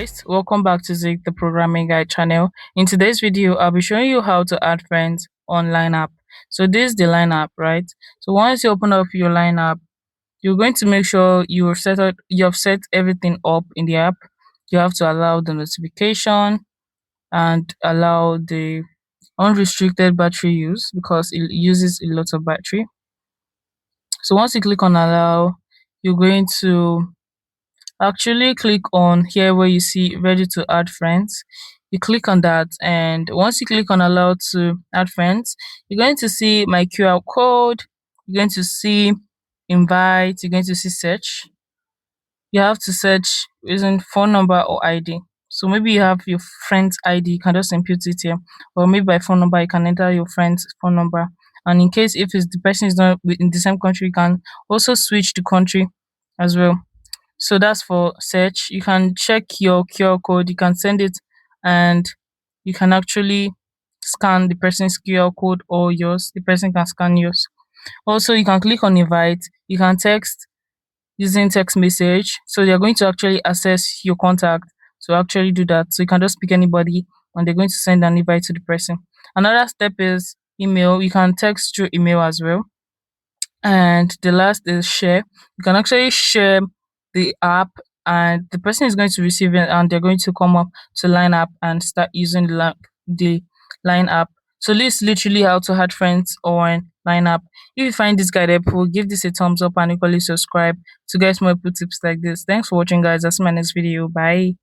guys, welcome back to Zik the Programming Guide channel. In today's video, I'll be showing you how to add friends on Line app. So this is the Line app, right? So once you open up your Line app, you're going to make sure you have set everything up in the app. You have to allow the notification and allow the unrestricted battery use because it uses a lot of battery. So once you click on allow, you're going to actually click on here where you see ready to add friends. You click on that, and once you click on allow to add friends, you're going to see my QR code, you're going to see invite, you're going to see search. You have to search using phone number or ID. So maybe you have your friend's ID, you can just input it here, or maybe by phone number you can enter your friend's phone number. And in case if it's the person is not in the same country, you can also switch the country as well. So that's for search. You can check your QR code, you can send it, and you can actually scan the person's QR code or yours. The person can scan yours. Also, you can click on invite. You can text using text message. So they're going to actually access your contact to actually do that. So you can just pick anybody and they're going to send an invite to the person. Another step is email. You can text through email as well. And the last is share. You can actually share the app and the person is going to receive it and they're going to come up to Line app and start using the Line app. So this is literally how to add friends on Line app. If you find this guide helpful, give this a thumbs up and equally subscribe to get more tips like this. Thanks for watching, guys. That's my next video. Bye.